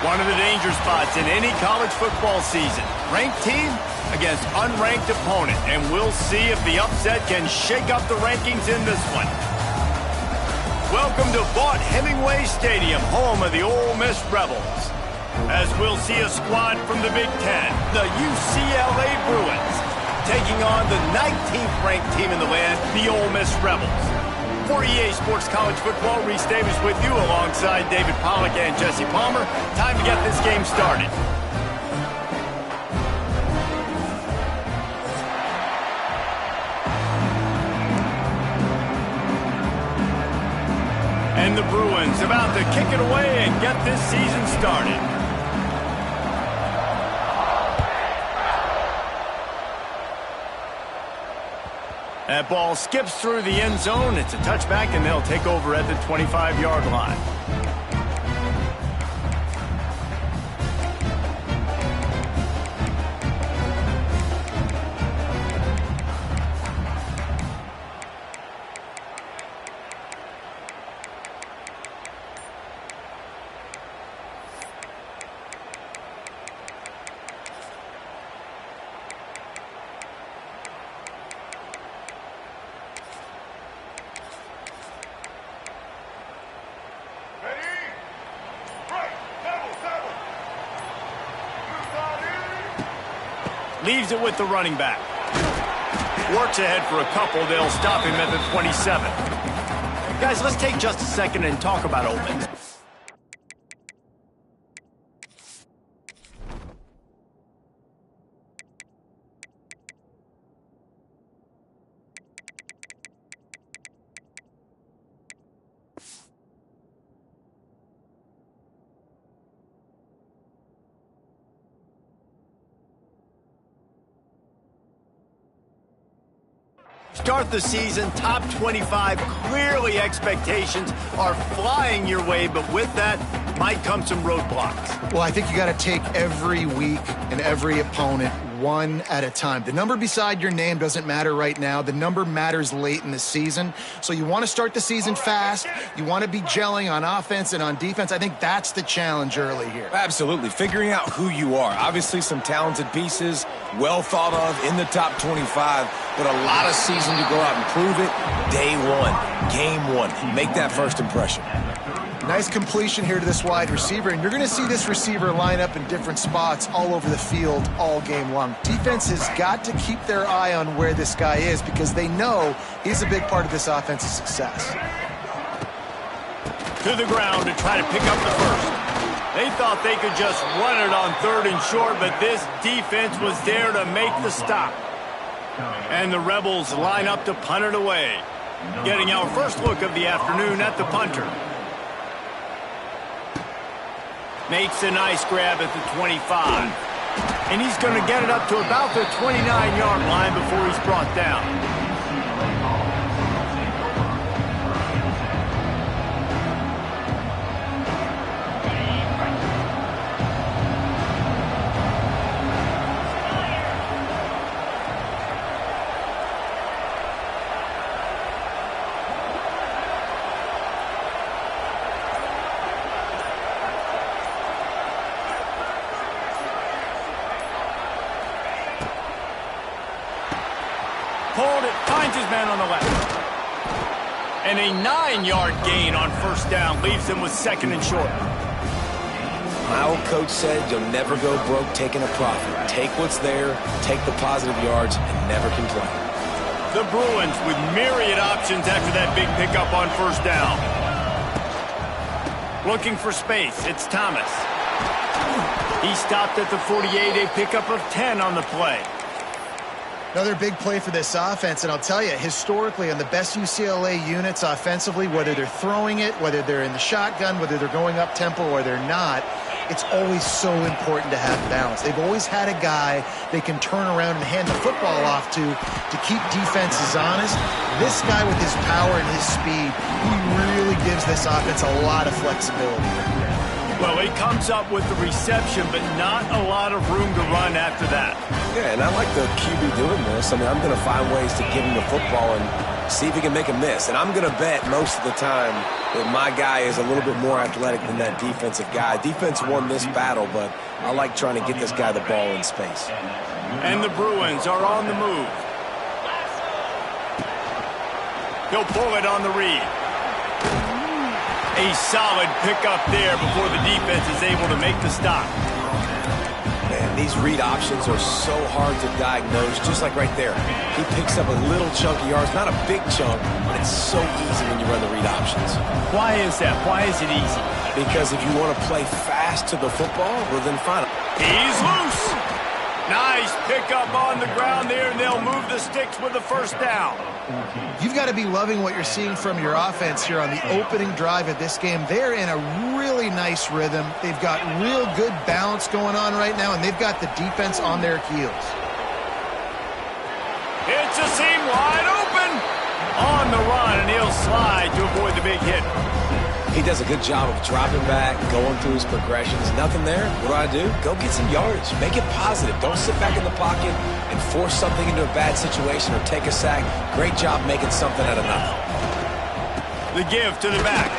One of the danger spots in any college football season. Ranked team against unranked opponent. And we'll see if the upset can shake up the rankings in this one. Welcome to Vaught-Hemingway Stadium, home of the Ole Miss Rebels. As we'll see a squad from the Big Ten, the UCLA Bruins, taking on the 19th ranked team in the land, the Ole Miss Rebels. For EA Sports College Football, Reese Davis with you alongside David Pollack and Jesse Palmer. Time to get this game started. And the Bruins about to kick it away and get this season started. That ball skips through the end zone. It's a touchback, and they'll take over at the 25-yard line. Leaves it with the running back. Works ahead for a couple. They'll stop him at the 27. Guys, let's take just a second and talk about Ole Miss. Start the season, top 25. Clearly expectations are flying your way, but with that might come some roadblocks. Well, I think you got to take every week and every opponent one at a time. The number beside your name doesn't matter right now. The number matters late in the season. So you want to start the season fast. You want to be gelling on offense and on defense. I think that's the challenge early here. Absolutely. Figuring out who you are. Obviously some talented pieces, well thought of in the top 25, but a lot of season to go out and prove it. Day one, game one. Make that first impression. Nice completion here to this wide receiver, and you're going to see this receiver line up in different spots all over the field all game long. Defense has got to keep their eye on where this guy is because they know he's a big part of this offense's success. To the ground to try to pick up the first. They thought they could just run it on 3rd and short, but this defense was there to make the stop. And the Rebels line up to punt it away. Getting our first look of the afternoon at the punter. Makes a nice grab at the 25. And he's going to get it up to about the 29-yard line before he's brought down. Pulled it, finds his man on the left. And a 9-yard gain on first down leaves him with 2nd and short. My old coach said you'll never go broke taking a profit. Take what's there, take the positive yards, and never complain. The Bruins with myriad options after that big pickup on first down. Looking for space, it's Thomas. He stopped at the 48, a pickup of 10 on the play. Another big play for this offense, and I'll tell you, historically, on the best UCLA units offensively, whether they're throwing it, whether they're in the shotgun, whether they're going up-tempo or they're not, it's always so important to have balance. They've always had a guy they can turn around and hand the football off to keep defenses honest. This guy with his power and his speed, he really gives this offense a lot of flexibility. Well, he comes up with the reception, but not a lot of room to run after that. Yeah, and I like the QB doing this. I mean, I'm going to find ways to give him the football and see if he can make a miss. And I'm going to bet most of the time that my guy is a little bit more athletic than that defensive guy. Defense won this battle, but I like trying to get this guy the ball in space. And the Bruins are on the move. He'll pull it on the read. A solid pickup there before the defense is able to make the stop. Man, these read options are so hard to diagnose, just like right there. He picks up a little chunk of yards, not a big chunk, but it's so easy when you run the read options. Why is that? Why is it easy? Because if you want to play fast to the football, well, then fine. He's loose. Nice pickup on the ground there, and they'll move the sticks with the first down. You've got to be loving what you're seeing from your offense here on the opening drive of this game. They're in a really nice rhythm. They've got real good balance going on right now, and they've got the defense on their heels. It's a seam wide open. On the run, and he'll slide to avoid the big hit. He does a good job of dropping back, going through his progressions. Nothing there. What do? Go get some yardage. Make it positive. Don't sit back in the pocket and force something into a bad situation or take a sack. Great job making something out of nothing. The give to the back.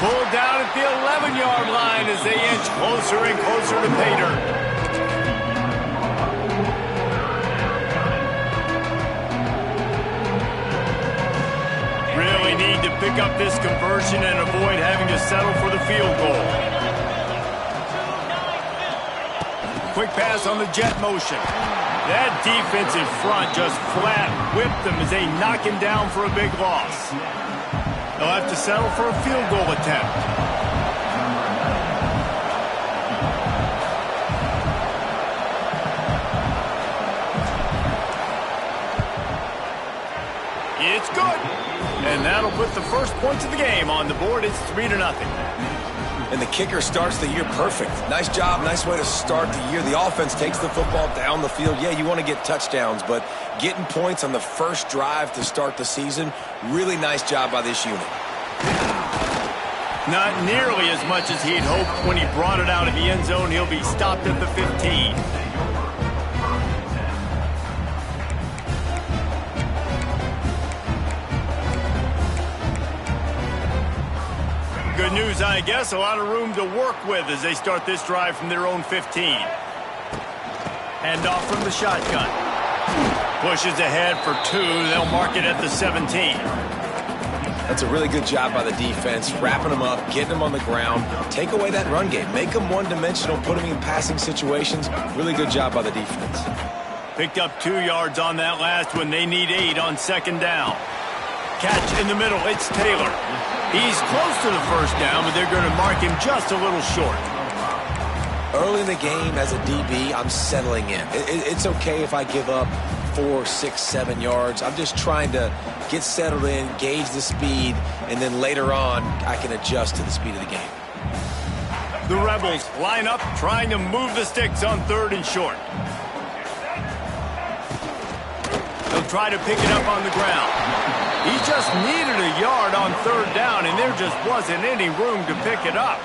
Pulled down at the 11-yard line as they inch closer and closer to pay dirt. Really need to pick up this conversion and avoid having to settle for the field goal. Quick pass on the jet motion. That defense in front just flat whipped them as they knock him down for a big loss. They'll have to settle for a field goal attempt. It's good. And that'll put the first points of the game on the board. It's 3-0. And the kicker starts the year perfect. Nice job, nice way to start the year. The offense takes the football down the field. Yeah, you want to get touchdowns, but getting points on the first drive to start the season, really nice job by this unit. Not nearly as much as he'd hoped when he brought it out of the end zone. He'll be stopped at the 15. Good news, I guess. A lot of room to work with as they start this drive from their own 15. Hand off from the shotgun. Pushes ahead for 2. They'll mark it at the 17. That's a really good job by the defense, wrapping them up, getting them on the ground. Take away that run game. Make them one-dimensional, put them in passing situations. Really good job by the defense. Picked up 2 yards on that last one. They need 8 on second down. Catch in the middle. It's Taylor. He's close to the first down, but they're going to mark him just a little short. Early in the game, as a DB, I'm settling in. It's okay if I give up 4, 6, 7 yards. I'm just trying to get settled in, gauge the speed, and then later on, I can adjust to the speed of the game. The Rebels line up, trying to move the sticks on 3rd and short. They'll try to pick it up on the ground. He just needed a yard on 3rd down, and there just wasn't any room to pick it up.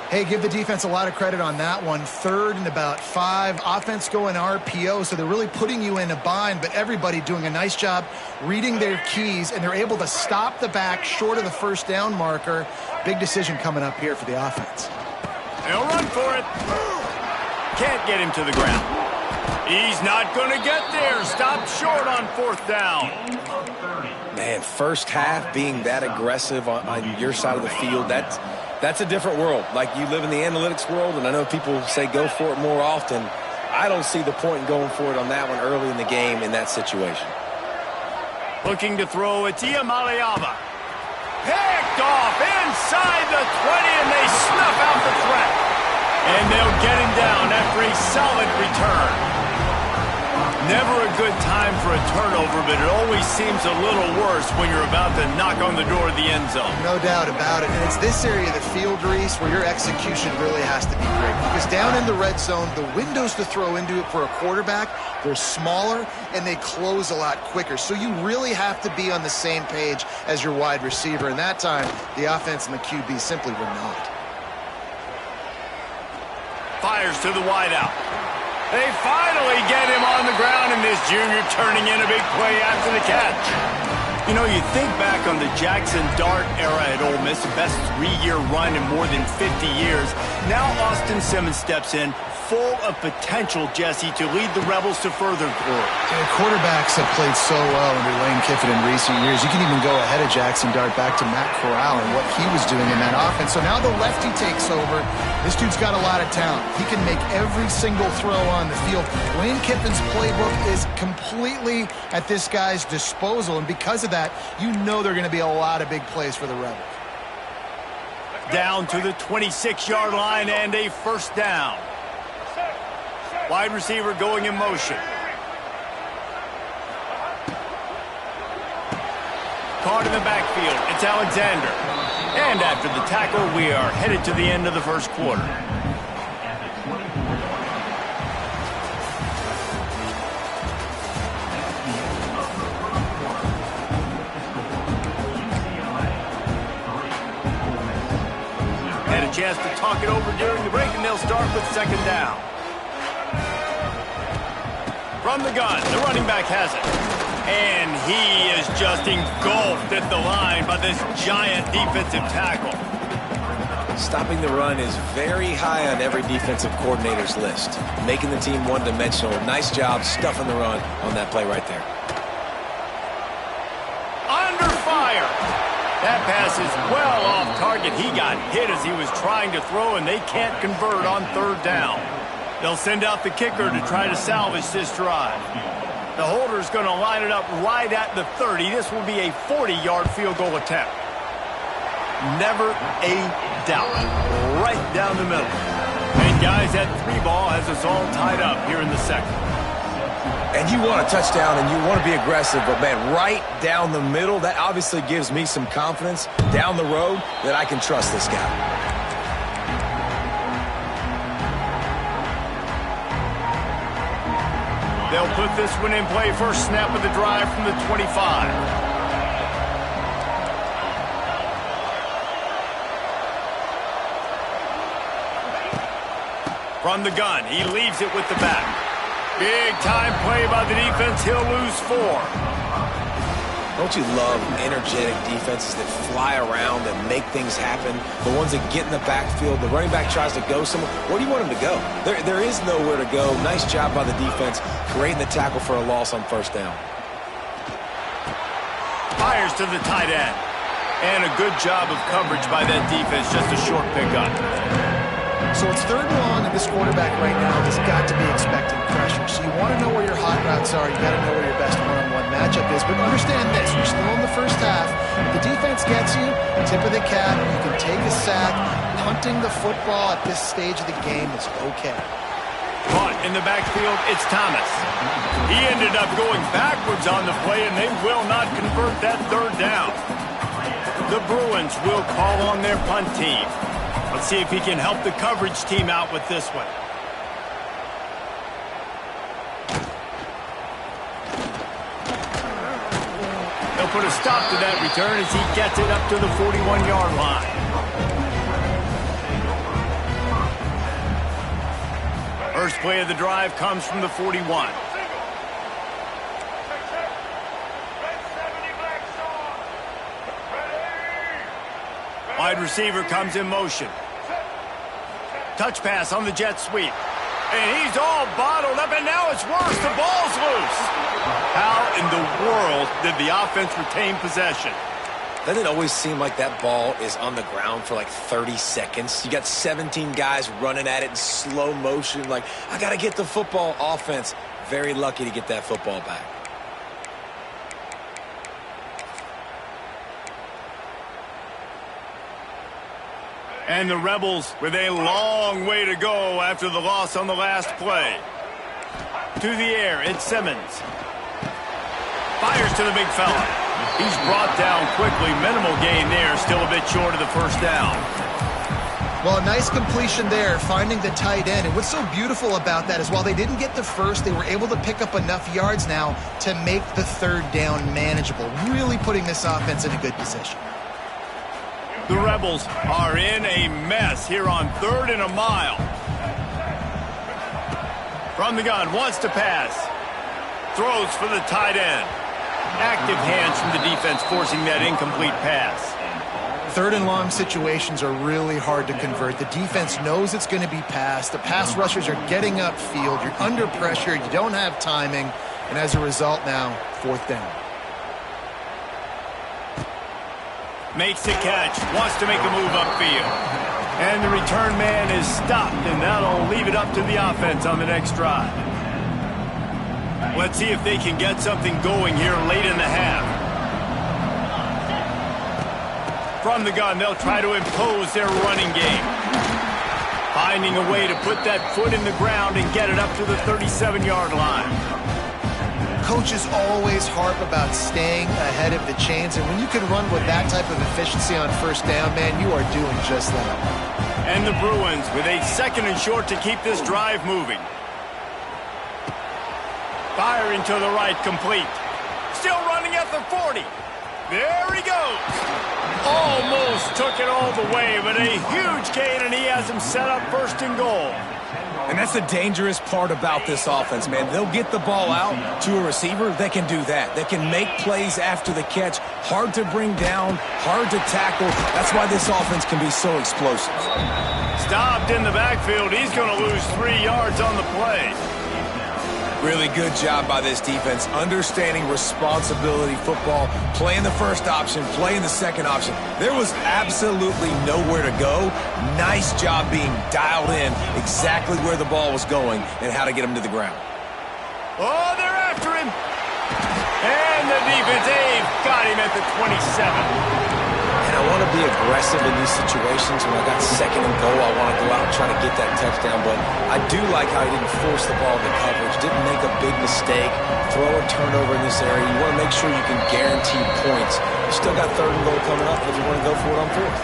Hey, give the defense a lot of credit on that one. 3rd and about 5. Offense going RPO, so they're really putting you in a bind, but everybody doing a nice job reading their keys, and they're able to stop the back short of the first down marker. Big decision coming up here for the offense. They'll run for it. Can't get him to the ground. He's not going to get there. Stopped short on 4th down. Man, first half being that aggressive on your side of the field, that's a different world. Like, you live in the analytics world, and I know people say go for it more often. I don't see the point in going for it on that one early in the game in that situation. Looking to throw Atia Maliava. Picked off inside the 20, and they snuff out the threat. And they'll get him down after a solid return. Never a good time for a turnover, but it always seems a little worse when you're about to knock on the door of the end zone. No doubt about it. And it's this area of the field, Reese, where your execution really has to be great. Because down in the red zone, the windows to throw into it for a quarterback, they're smaller and they close a lot quicker. So you really have to be on the same page as your wide receiver. And that time, the offense and the QB simply were not. Fires to the wideout. They finally get him on the ground, and this junior turning in a big play after the catch. You know, you think back on the Jackson Dart era at Ole Miss, the best 3-year run in more than 50 years. Now Austin Simmons steps in, full of potential, Jesse, to lead the Rebels to further glory. Quarterbacks have played so well under Lane Kiffin in recent years. You can even go ahead of Jackson Dart back to Matt Corral and what he was doing in that offense. So now the lefty takes over. This dude's got a lot of talent. He can make every single throw on the field. Lane Kiffin's playbook is completely at this guy's disposal, and because of that, you know there are going to be a lot of big plays for the Rebels. Down to the 26-yard line and a first down. Wide receiver going in motion. Caught in the backfield. It's Alexander. And after the tackle, we are headed to the end of the first quarter. Had a chance to talk it over during the break, and they'll start with second down. From the gun, the running back has it. And he is just engulfed at the line by this giant defensive tackle. Stopping the run is very high on every defensive coordinator's list. Making the team one-dimensional. Nice job stuffing the run on that play right there. Under fire. That pass is well off target. He got hit as he was trying to throw, and they can't convert on third down. They'll send out the kicker to try to salvage this drive. The holder's going to line it up right at the 30. This will be a 40-yard field goal attempt. Never a doubt. Right down the middle. And, guys, that 3-ball has us all tied up here in the second. And you want a touchdown and you want to be aggressive, but, man, right down the middle, that obviously gives me some confidence down the road that I can trust this guy. They'll put this one in play. First snap of the drive from the 25. From the gun, he leaves it with the back. Big time play by the defense. He'll lose 4. Don't you love energetic defenses that fly around and make things happen? The ones that get in the backfield, the running back tries to go somewhere. Where do you want him to go? There is nowhere to go. Nice job by the defense, creating the tackle for a loss on first down. Fires to the tight end. And a good job of coverage by that defense. Just a short pickup. So it's third and long, and this quarterback right now has got to be expecting pressure. So you want to know where your hot routes are. You got to know where your best one-on-one matchup is. But understand this: we're still in the first half. If the defense gets you, tip of the cap. You can take a sack. Punting the football at this stage of the game is okay. Caught in the backfield, it's Thomas. He ended up going backwards on the play, and they will not convert that third down. The Bruins will call on their punt team. Let's see if he can help the coverage team out with this one. They'll put a stop to that return as he gets it up to the 41-yard line. First play of the drive comes from the 41. Wide receiver comes in motion. Touch pass on the jet sweep. And he's all bottled up, and now it's worse. The ball's loose. How in the world did the offense retain possession? Doesn't it always seem like that ball is on the ground for like 30 seconds? You got 17 guys running at it in slow motion. Like, I got to get the football. Offense, very lucky to get that football back. And the Rebels with a long way to go after the loss on the last play. To the air, it's Simmons. Fires to the big fella. He's brought down quickly. Minimal gain there, still a bit short of the first down. Well, a nice completion there, finding the tight end. And what's so beautiful about that is while they didn't get the first, they were able to pick up enough yards now to make the third down manageable, really putting this offense in a good position. The Rebels are in a mess here on 3rd and a mile. From the gun, wants to pass. Throws for the tight end. Active hands from the defense forcing that incomplete pass. 3rd and long situations are really hard to convert. The defense knows it's going to be passed. The pass rushers are getting upfield. You're under pressure. You don't have timing. And as a result now, 4th down. Makes the catch. Wants to make a move upfield. And the return man is stopped, and that'll leave it up to the offense on the next drive. Let's see if they can get something going here late in the half. From the gun, they'll try to impose their running game. Finding a way to put that foot in the ground and get it up to the 37-yard line. Coaches always harp about staying ahead of the chains, and when you can run with that type of efficiency on 1st down, man, you are doing just that. And the Bruins with a 2nd and short to keep this drive moving. Firing to the right, complete. Still running at the 40. There he goes. Almost took it all the way, but a huge gain, and he has him set up 1st and goal. And that's the dangerous part about this offense, man. They'll get the ball out to a receiver. They can do that. They can make plays after the catch. Hard to bring down, hard to tackle. That's why this offense can be so explosive. Stopped in the backfield. He's going to lose 3 yards on the play. Really good job by this defense, understanding responsibility football, playing the 1st option, playing the 2nd option. There was absolutely nowhere to go. Nice job being dialed in exactly where the ball was going and how to get him to the ground. Oh, they're after him. And the defense, they've got him at the 27. And I want to be aggressive in these situations. When I got 2nd and goal, I want to go out and try to get that touchdown. But I do like how he didn't force the ball into coverage, didn't make a big mistake, throw a turnover in this area. You want to make sure you can guarantee points. You still got 3rd and goal coming up if you want to go for it on 4th.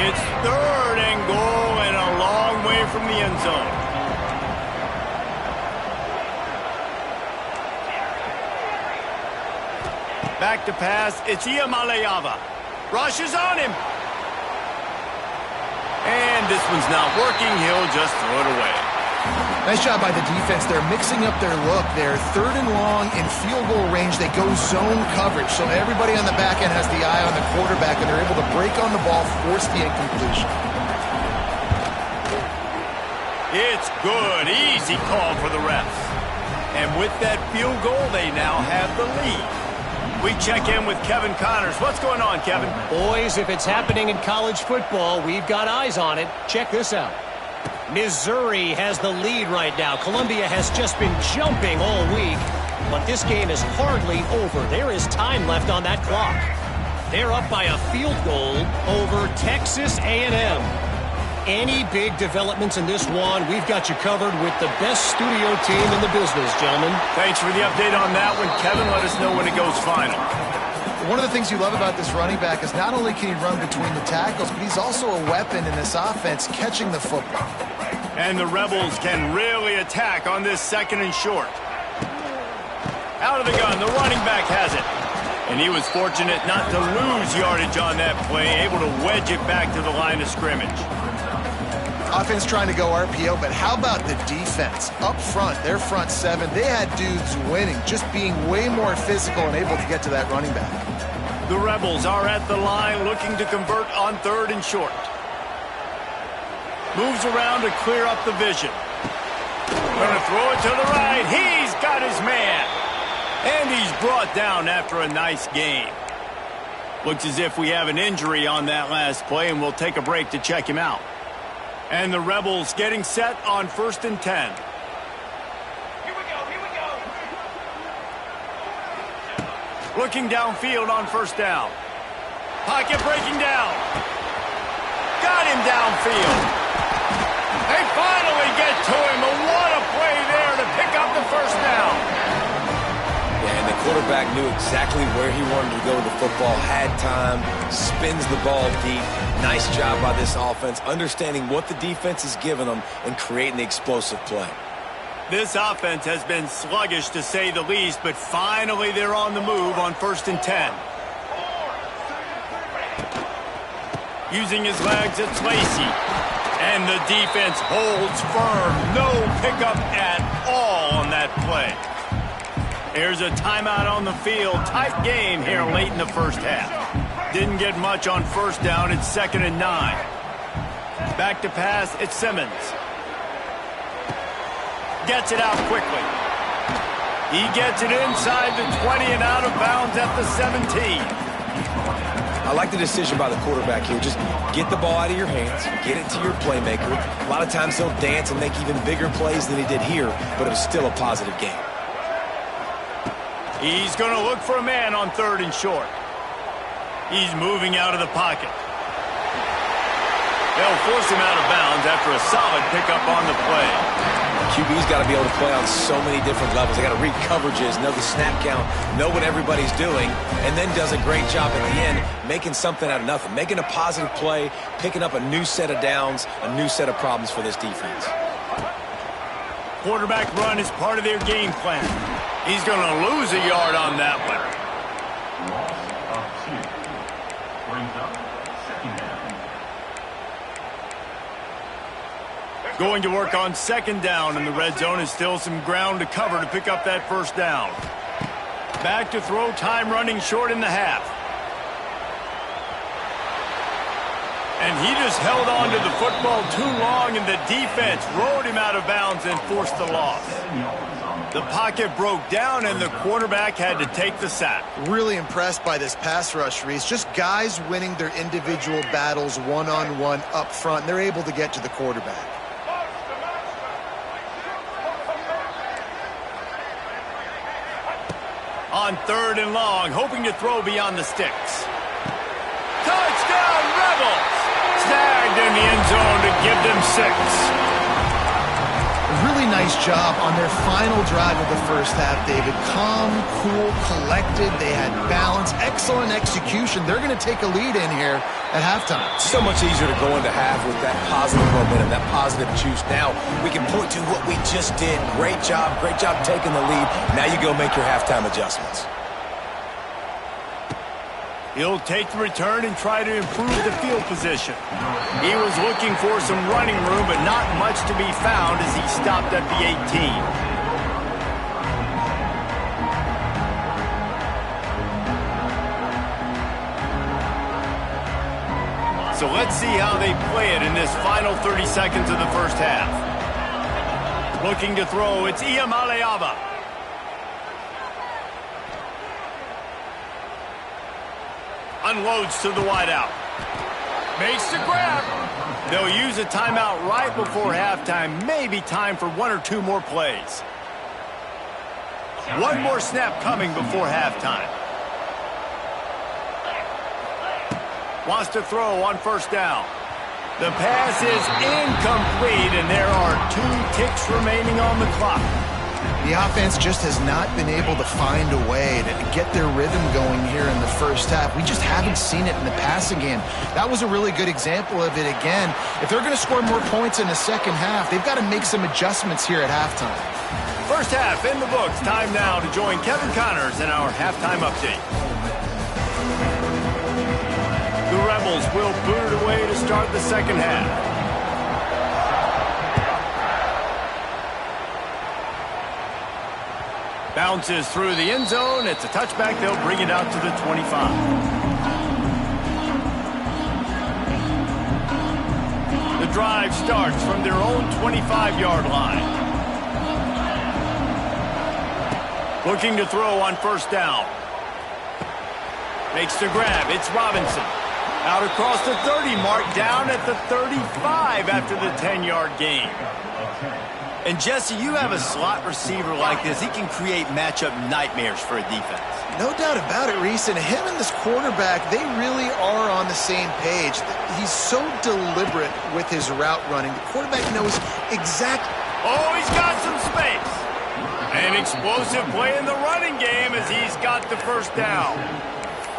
It's 3rd and goal and a long way from the end zone. Back to pass. It's Iamaleava. Rushes on him. And this one's not working. He'll just throw it away. Nice job by the defense. They're mixing up their look. They're 3rd and long in field goal range. They go zone coverage. So everybody on the back end has the eye on the quarterback, and they're able to break on the ball, force the incompletion. It's good. Easy call for the refs. And with that field goal, they now have the lead. We check in with Kevin Connors. What's going on, Kevin? Boys, if it's happening in college football, we've got eyes on it. Check this out. Missouri has the lead right now. Columbia has just been jumping all week, but this game is hardly over. There is time left on that clock. They're up by a field goal over Texas A&M. Any big developments in this one, we've got you covered with the best studio team in the business, gentlemen. Thanks for the update on that one, Kevin. Let us know when it goes final. One of the things you love about this running back is not only can he run between the tackles, but he's also a weapon in this offense, catching the football. And the Rebels can really attack on this 2nd and short. Out of the gun, the running back has it. And he was fortunate not to lose yardage on that play, able to wedge it back to the line of scrimmage. Offense trying to go RPO, but how about the defense? Up front, their front 7, they had dudes winning, just being way more physical and able to get to that running back. The Rebels are at the line looking to convert on 3rd and short. Moves around to clear up the vision. Going to throw it to the right. He's got his man. And he's brought down after a nice gain. Looks as if we have an injury on that last play, and we'll take a break to check him out. And the Rebels getting set on 1st and 10. Here we go. Looking downfield on 1st down. Pocket breaking down. Got him downfield. They finally get to him. What a play there to pick up the 1st down. Yeah, and the quarterback knew exactly where he wanted to go with the football, had time, spins the ball deep. Nice job by this offense, understanding what the defense is giving them and creating the explosive play. This offense has been sluggish to say the least, but finally they're on the move on 1st and 10. Using his legs, it's Lacey. And the defense holds firm. No pickup at all on that play. Here's a timeout on the field. Tight game here late in the first half. Didn't get much on first down. It's 2nd and 9. Back to pass. It's Simmons. Gets it out quickly. He gets it inside the 20 and out of bounds at the 17. I like the decision by the quarterback here. Just get the ball out of your hands, get it to your playmaker. A lot of times he'll dance and make even bigger plays than he did here, but it was still a positive game. He's going to look for a man on 3rd and short. He's moving out of the pocket. They'll force him out of bounds after a solid pickup on the play. QB's got to be able to play on so many different levels. They got to read coverages, know the snap count, know what everybody's doing, and then does a great job at the end making something out of nothing, making a positive play, picking up a new set of downs, a new set of problems for this defense. Quarterback run is part of their game plan. He's going to lose a yard on that one. Going to work on 2nd down, and the red zone is still some ground to cover to pick up that 1st down. Back to throw, time running short in the half. And he just held on to the football too long, and the defense rode him out of bounds and forced the loss. The pocket broke down, and the quarterback had to take the sack. Really impressed by this pass rush, Reese. Just guys winning their individual battles one-on-one up front. They're able to get to the quarterback. On 3rd and long, hoping to throw beyond the sticks. Touchdown, Rebels! Snagged in the end zone to give them 6. Really nice job on their final drive of the first half, David. Calm, cool, collected. They had balance. Excellent execution. They're going to take a lead in here at halftime. So much easier to go into half with that positive momentum, that positive juice. Now we can point to what we just did. Great job taking the lead. Now you go make your halftime adjustments. He'll take the return and try to improve the field position. He was looking for some running room, but not much to be found as he stopped at the 18. So let's see how they play it in this final 30 seconds of the first half. Looking to throw, it's Iamaleava. Unloads to the wideout. Makes the grab. They'll use a timeout right before halftime. Maybe time for 1 or 2 more plays. One more snap coming before halftime. Wants to throw on 1st down. The pass is incomplete, and there are 2 ticks remaining on the clock. The offense just has not been able to find a way to get their rhythm going here in the first half. We just haven't seen it in the passing game. That was a really good example of it again. If they're going to score more points in the second half, they've got to make some adjustments here at halftime. First half in the books. Time now to join Kevin Connors in our halftime update. The Rebels will boot it away to start the second half. Bounces through the end zone. It's a touchback. They'll bring it out to the 25. The drive starts from their own 25-yard line. Looking to throw on 1st down. Makes the grab. It's Robinson. Out across the 30 mark, down at the 35 after the 10-yard gain. And, Jesse, you have a slot receiver like this. He can create matchup nightmares for a defense. No doubt about it, Reese. And him and this quarterback, they really are on the same page. He's so deliberate with his route running. The quarterback knows exactly. Oh, he's got some space. An explosive play in the running game as he's got the 1st down.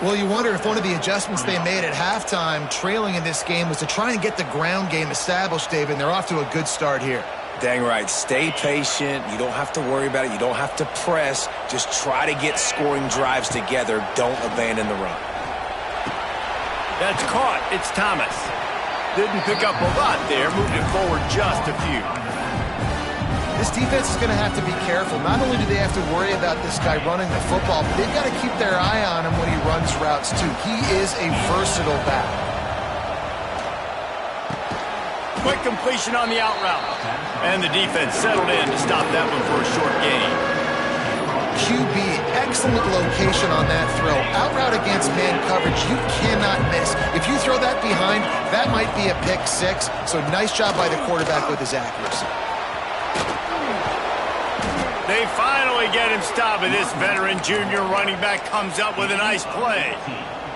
Well, you wonder if one of the adjustments they made at halftime, trailing in this game, was to try and get the ground game established, David. And they're off to a good start here. Dang right. Stay patient. You don't have to worry about it. You don't have to press. Just try to get scoring drives together. Don't abandon the run. That's caught. It's Thomas. Didn't pick up a lot there, moved it forward just a few. This defense is going to have to be careful. Not only do they have to worry about this guy running the football, but they've got to keep their eye on him when he runs routes, too. He is a versatile back. Quick completion on the out route. And the defense settled in to stop that one for a short gain. QB, excellent location on that throw. Out route against man coverage, you cannot miss. If you throw that behind, that might be a pick six. So nice job by the quarterback with his accuracy. They finally get him stopped, and this veteran junior running back comes up with a nice play.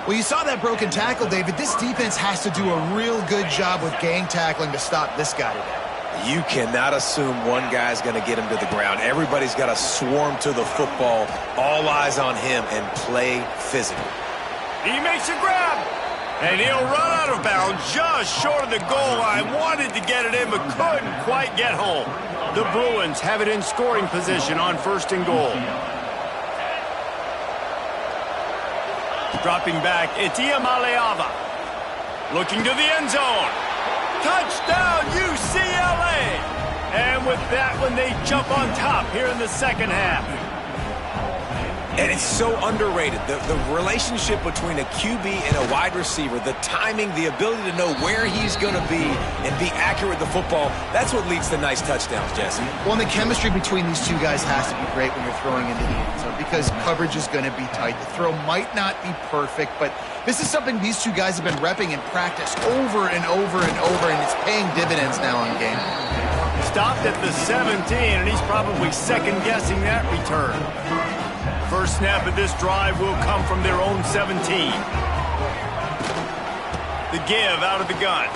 Well, you saw that broken tackle, David. This defense has to do a real good job with gang tackling to stop this guy today. You cannot assume one guy's going to get him to the ground. Everybody's got to swarm to the football, all eyes on him, and play physical. He makes a grab, and he'll run out of bounds just short of the goal line. Wanted to get it in, but couldn't quite get home. The Bruins have it in scoring position on 1st and goal. Dropping back, it's Iamaleava. Looking to the end zone. Touchdown, UCLA! And with that one, they jump on top here in the second half. And it's so underrated. The relationship between a QB and a wide receiver, the timing, the ability to know where he's going to be and be accurate with the football, that's what leads to nice touchdowns, Jesse. Well, and the chemistry between these two guys has to be great when you're throwing into the end zone because coverage is going to be tight. The throw might not be perfect, but this is something these two guys have been repping in practice over and over and over, and it's paying dividends now on game. Stopped at the 17, and he's probably second-guessing that return. First snap of this drive will come from their own 17. The give out of the gun.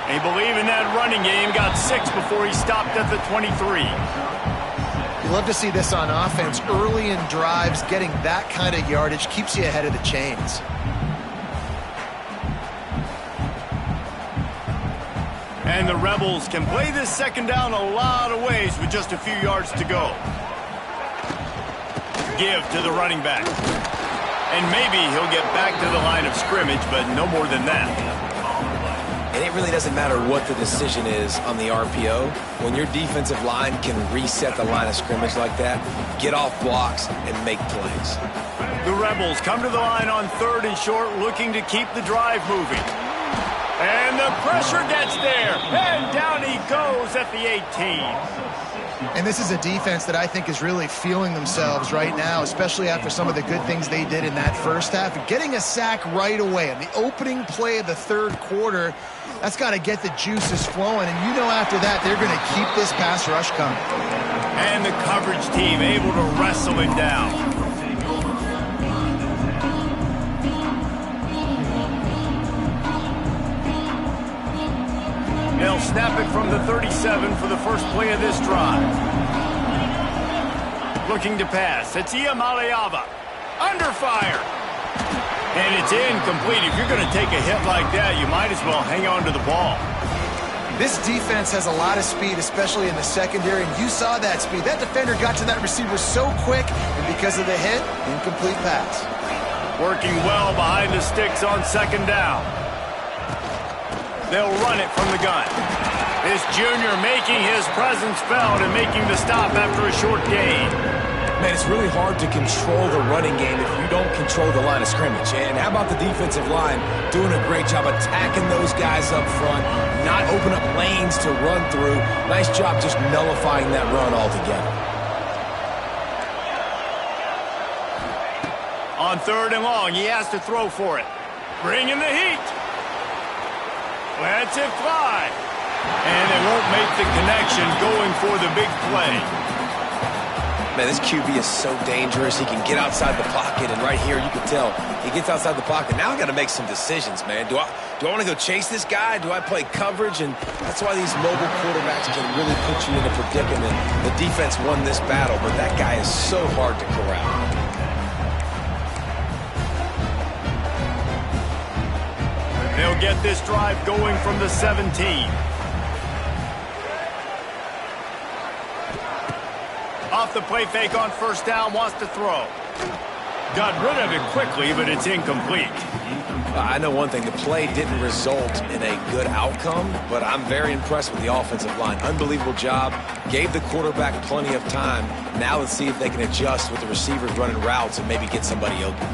They believe in that running game. Got 6 before he stopped at the 23. You love to see this on offense. Early in drives, getting that kind of yardage keeps you ahead of the chains. And the Rebels can play this second down a lot of ways with just a few yards to go. Give to the running back. And maybe he'll get back to the line of scrimmage, but no more than that. And it really doesn't matter what the decision is on the RPO. When your defensive line can reset the line of scrimmage like that, get off blocks and make plays. The Rebels come to the line on 3rd and short, looking to keep the drive moving. And the pressure gets there. And down he goes at the 18. And this is a defense that I think is really feeling themselves right now, especially after some of the good things they did in that first half. Getting a sack right away in the opening play of the 3rd quarter, that's got to get the juices flowing. And you know after that, they're going to keep this pass rush coming. And the coverage team able to wrestle him down. They'll snap it from the 37 for the first play of this drive. Looking to pass. It's Iamaleava. Under fire. And it's incomplete. If you're going to take a hit like that, you might as well hang on to the ball. This defense has a lot of speed, especially in the secondary, and you saw that speed. That defender got to that receiver so quick, and because of the hit, incomplete pass. Working well behind the sticks on 2nd down. They'll run it from the gun. This junior making his presence felt and making the stop after a short gain. Man, it's really hard to control the running game if you don't control the line of scrimmage. And how about the defensive line doing a great job attacking those guys up front, not open up lanes to run through. Nice job just nullifying that run altogether. On 3rd and long, he has to throw for it. Bring in the heat. Lets it fly. And they won't make the connection going for the big play. Man, this QB is so dangerous. He can get outside the pocket, and right here you can tell he gets outside the pocket. Now I got to make some decisions, man. Do I want to go chase this guy? Do I play coverage? And that's why these mobile quarterbacks can really put you in a predicament. The defense won this battle, but that guy is so hard to corral. They'll get this drive going from the 17. Off the play fake on 1st down, wants to throw. Got rid of it quickly, but it's incomplete. I know one thing, the play didn't result in a good outcome, but I'm very impressed with the offensive line. Unbelievable job. Gave the quarterback plenty of time. Now let's see if they can adjust with the receivers running routes and maybe get somebody open.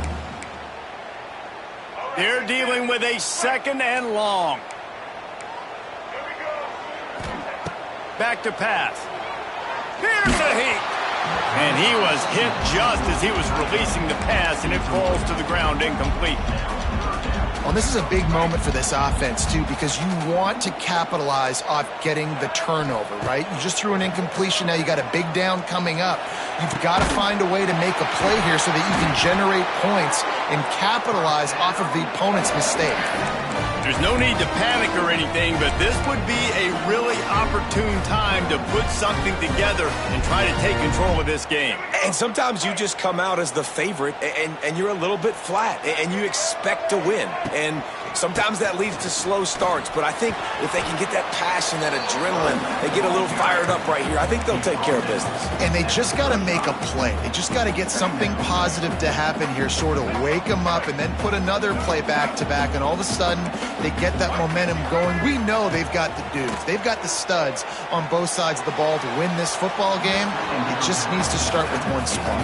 They're dealing with a 2nd and long. Back to pass. Here's the heat. And he was hit just as he was releasing the pass, and it falls to the ground incomplete. Well, this is a big moment for this offense, too, because you want to capitalize off getting the turnover, right? You just threw an incompletion. Now you got a big down coming up. You've got to find a way to make a play here so that you can generate points and capitalize off of the opponent's mistake. There's no need to panic or anything, but this would be a really opportune time to put something together and try to take control of this game. And sometimes you just come out as the favorite and you're a little bit flat and you expect to win. And sometimes that leads to slow starts, but I think if they can get that passion, that adrenaline, they get a little fired up right here, I think they'll take care of business. And they just got to make a play. They just got to get something positive to happen here, sort of wake them up and then put another play back-to-back, and all of a sudden they get that momentum going. We know they've got the dudes. They've got the studs on both sides of the ball to win this football game. It just needs to start with one spot.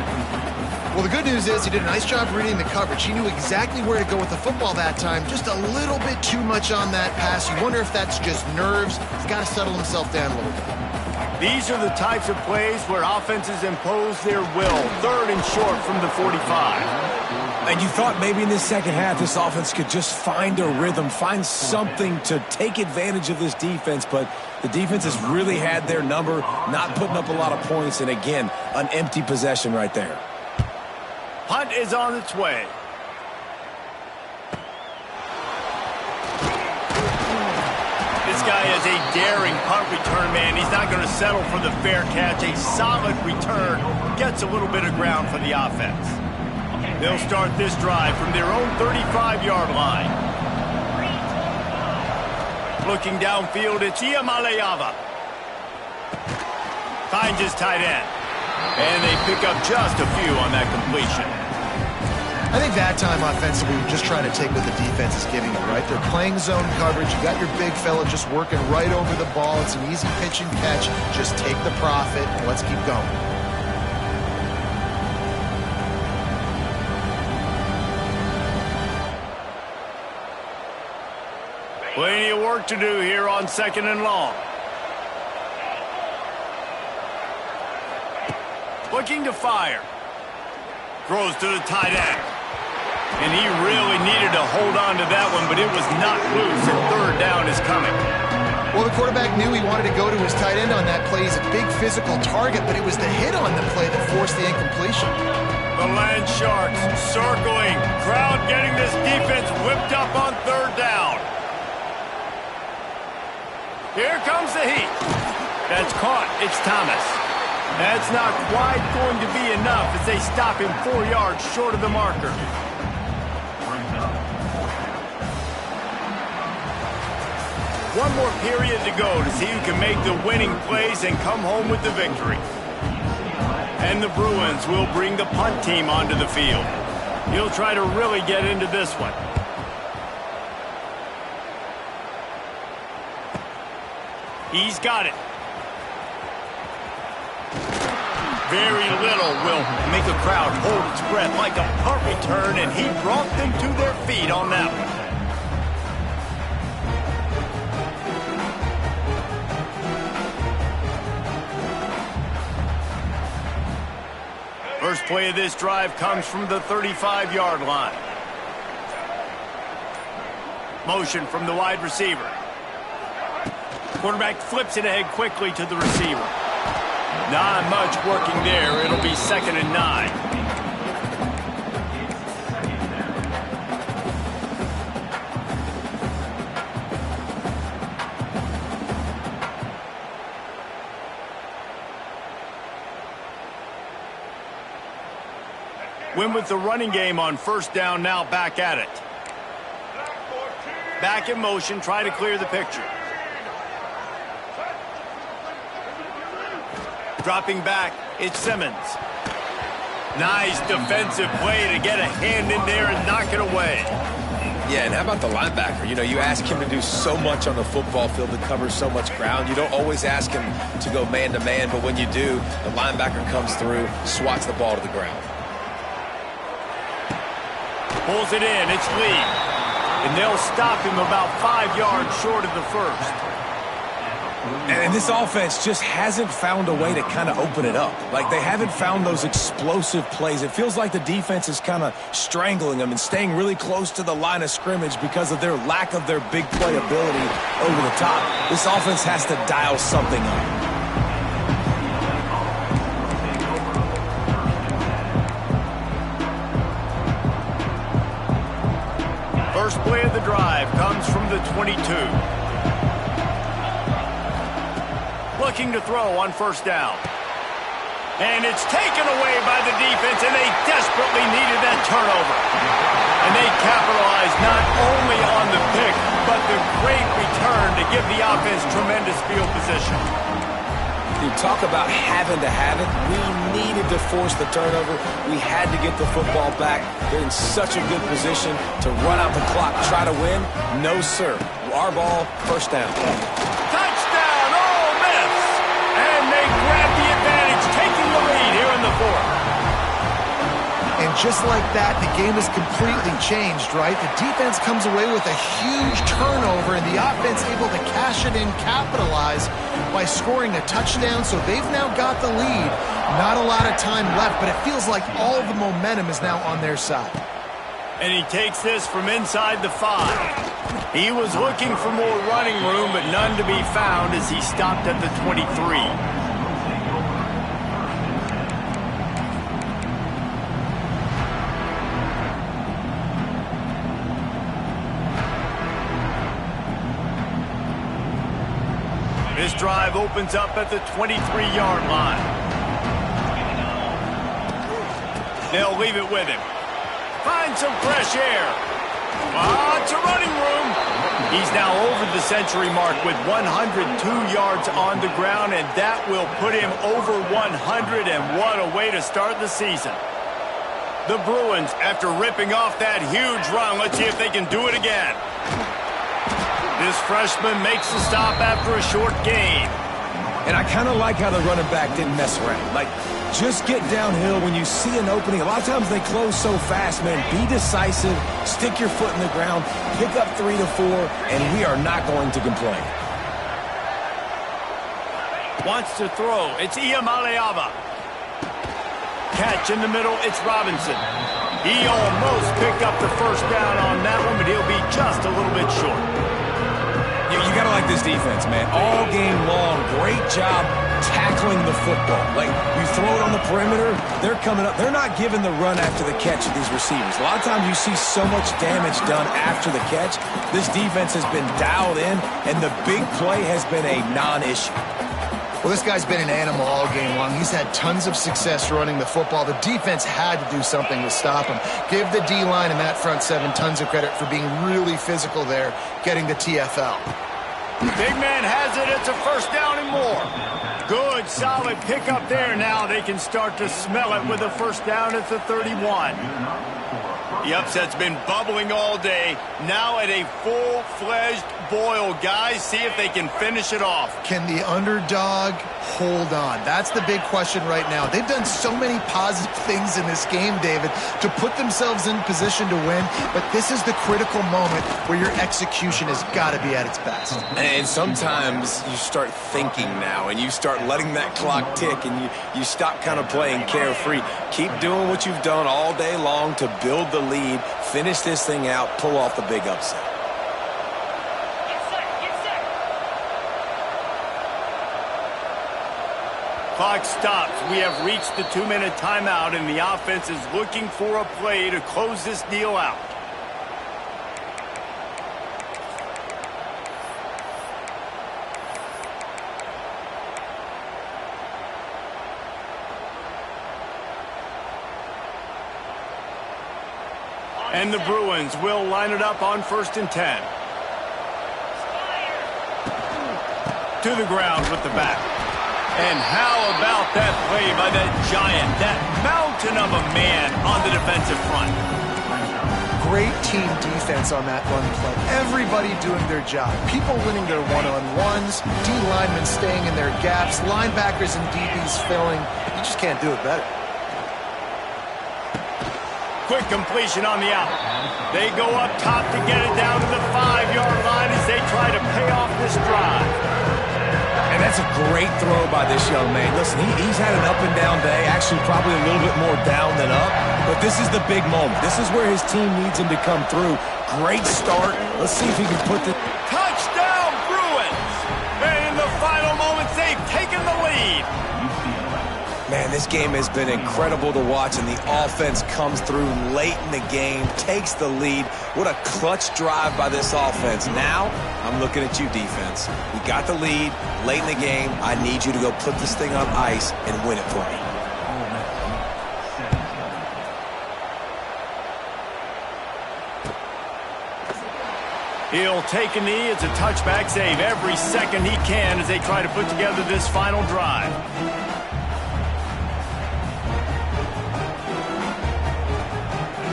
Well, the good news is he did a nice job reading the coverage. He knew exactly where to go with the football that time. Just a little bit too much on that pass. You wonder if that's just nerves. He's got to settle himself down a little bit. These are the types of plays where offenses impose their will. 3rd and short from the 45. And you thought maybe in this second half this offense could just find a rhythm, find something to take advantage of this defense, but the defense has really had their number, not putting up a lot of points, and again, an empty possession right there. Punt is on its way. This guy is a daring punt return man. He's not going to settle for the fair catch. A solid return. Gets a little bit of ground for the offense. They'll start this drive from their own 35-yard line. Looking downfield, it's Iamaleava. Finds his tight end. And they pick up just a few on that completion. I think that time offensively, we're just trying to take what the defense is giving them, right? They're playing zone coverage. You got your big fella just working right over the ball. It's an easy pitch and catch. Just take the profit and let's keep going. Plenty of work to do here on 2nd and long. Looking to fire. Throws to the tight end. And he really needed to hold on to that one, but it was not loose, and 3rd down is coming. Well, the quarterback knew he wanted to go to his tight end on that play. He's a big physical target, but it was the hit on the play that forced the incompletion. The Land Sharks circling. Crowd getting this defense whipped up on 3rd down. Here comes the heat. That's caught. It's Thomas. That's not quite going to be enough as they stop him 4 yards short of the marker. One more period to go to see who can make the winning plays and come home with the victory. And the Bruins will bring the punt team onto the field. He'll try to really get into this one. He's got it. Very little will make a crowd hold its breath like a punt return, and he brought them to their feet on that one. First play of this drive comes from the 35-yard line. Motion from the wide receiver. Quarterback flips it ahead quickly to the receiver. Not much working there. It'll be 2nd and 9. Win with the running game on 1st down, now back at it. Back in motion, try to clear the picture. Dropping back, it's Simmons. Nice defensive play to get a hand in there and knock it away. Yeah, and how about the linebacker? You know, you ask him to do so much on the football field to cover so much ground. You don't always ask him to go man-to-man, but when you do, the linebacker comes through, swats the ball to the ground. Pulls it in. It's Lee. And they'll stop him about 5 yards short of the first. And this offense just hasn't found a way to kind of open it up. Like, they haven't found those explosive plays. It feels like the defense is kind of strangling them and staying really close to the line of scrimmage because of their lack of their big play ability over the top. This offense has to dial something up. First play of the drive comes from the 22. Looking to throw on first down. And it's taken away by the defense, and they desperately needed that turnover. And they capitalized not only on the pick, but the great return to give the offense tremendous field position. You talk about having to have it. We needed to force the turnover. We had to get the football back. They're in such a good position to run out the clock, try to win. No, sir. Our ball, first down. Touchdown, Ole Miss! And they grab the advantage, taking the lead here in the fourth. And just like that, the game is completely changed, right? The defense comes away with a huge turnover, and the offense able to cash it in, capitalize by scoring a touchdown. So they've now got the lead. Not a lot of time left, but it feels like all the momentum is now on their side. And he takes this from inside the 5. He was looking for more running room, but none to be found as he stopped at the 23. This drive opens up at the 23-yard line. They'll leave it with him. Find some fresh air. It's a running room. He's now over the century mark with 102 yards on the ground, and that will put him over 100, and what a way to start the season. The Bruins, after ripping off that huge run, let's see if they can do it again. This freshman makes the stop after a short gain. And I kind of like how the running back didn't mess around. Like, just get downhill when you see an opening. A lot of times they close so fast, man. Be decisive, stick your foot in the ground, pick up 3 to 4, and we are not going to complain. Wants to throw. It's Iamaleava. Catch in the middle. It's Robinson. He almost picked up the first down on that one, but he'll be just a little bit short. You got to like this defense, man. All game long, great job tackling the football. Like, you throw it on the perimeter, they're coming up. They're not giving the run after the catch to these receivers. A lot of times you see so much damage done after the catch. This defense has been dialed in, and the big play has been a non-issue. Well, this guy's been an animal all game long. He's had tons of success running the football. The defense had to do something to stop him. Give the D-line and that front 7 tons of credit for being really physical there, getting the TFL. Big man has it. It's a first down and more. Good, solid pickup there. Now they can start to smell it with a first down at the 31. The upset's been bubbling all day. Now at a full-fledged boil. Guys, see if they can finish it off. Can the underdog hold on? That's the big question right now. They've done so many positive things in this game, David, to put themselves in position to win, but this is the critical moment where your execution has got to be at its best. And sometimes you start thinking now, and you start letting that clock tick, and you stop kind of playing carefree. Keep doing what you've done all day long to build the lead, finish this thing out, pull off the big upset. Clock stops. We have reached the 2-minute timeout, and the offense is looking for a play to close this deal out. And the Bruins will line it up on 1st and 10. To the ground with the back. And how about that play by that giant, that mountain mountain of a man on the defensive front. Great team defense on that run play. Everybody doing their job. People winning their one-on-ones, D linemen staying in their gaps, linebackers and DBs filling. You just can't do it better. Quick completion on the out. They go up top to get it down to the 5-yard line as they try to pay off this drive. And that's a great throw by this young man. Listen, he's had an up-and-down day, actually probably a little bit more down than up, but this is the big moment. This is where his team needs him to come through. Great start. Let's see if he can put the... Touchdown, Bruins! And in the final moments, they've taken the lead. Man, this game has been incredible to watch, and the offense comes through late in the game, takes the lead. What a clutch drive by this offense. Now, I'm looking at you, defense. We got the lead late in the game. I need you to go put this thing on ice and win it for me. He'll take a knee. It's a touchback save every second he can as they try to put together this final drive.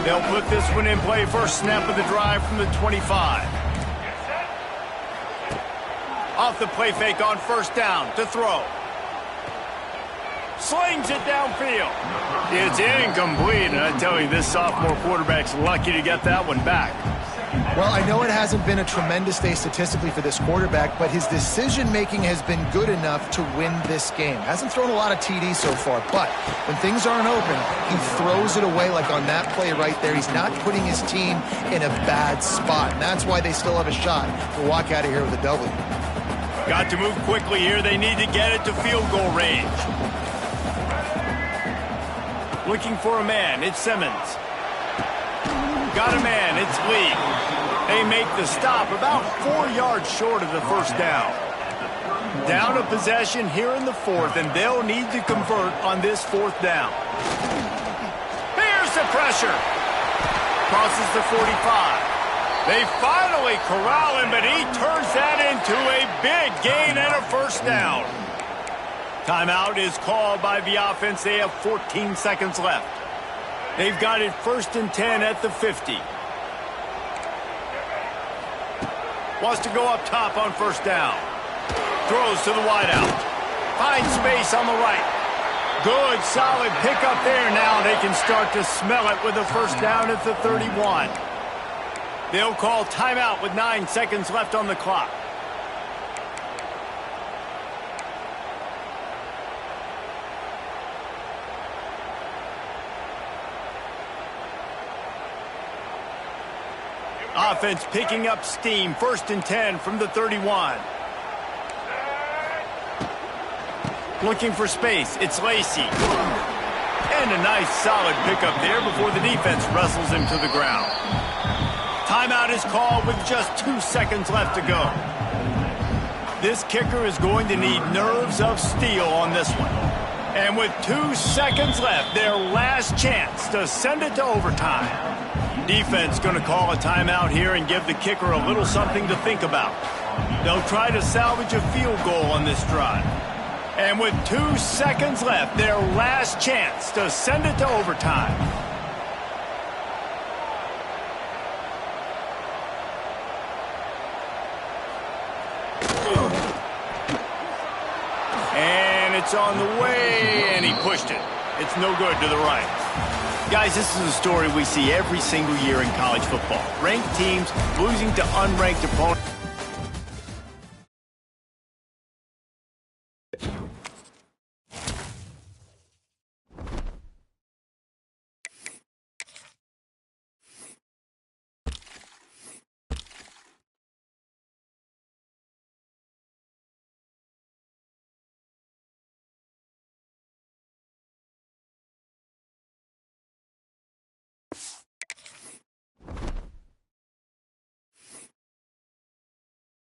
They'll put this one in play first snap of the drive from the 25. Off the play fake on first down to throw. Slings it downfield. It's incomplete, and I tell you, this sophomore quarterback's lucky to get that one back. Well, I know it hasn't been a tremendous day statistically for this quarterback, but his decision-making has been good enough to win this game. Hasn't thrown a lot of TDs so far, but when things aren't open, he throws it away like on that play right there. He's not putting his team in a bad spot, and that's why they still have a shot to walk out of here with a W. Got to move quickly here. They need to get it to field goal range. Looking for a man. It's Simmons. Got a man. It's Lee. They make the stop about 4 yards short of the first down. Down a possession here in the fourth, and they'll need to convert on this fourth down. Here's the pressure. Crosses the 45. They finally corral him, but he turns that into a big gain and a first down. Timeout is called by the offense. They have 14 seconds left. They've got it 1st and 10 at the 50. Wants to go up top on first down. Throws to the wideout. Finds space on the right. Good, solid pickup there. Now they can start to smell it with a first down at the 31. They'll call timeout with 9 seconds left on the clock. Offense picking up steam. 1st and 10 from the 31. Looking for space. It's Lacey. And a nice solid pickup there before the defense wrestles him to the ground. Timeout is called with just 2 seconds left to go. This kicker is going to need nerves of steel on this one. And with 2 seconds left, their last chance to send it to overtime. Defense going to call a timeout here and give the kicker a little something to think about. They'll try to salvage a field goal on this drive. And with 2 seconds left, their last chance to send it to overtime. And it's on the way, and he pushed it. It's no good to the right. Guys, this is a story we see every single year in college football. Ranked teams losing to unranked opponents.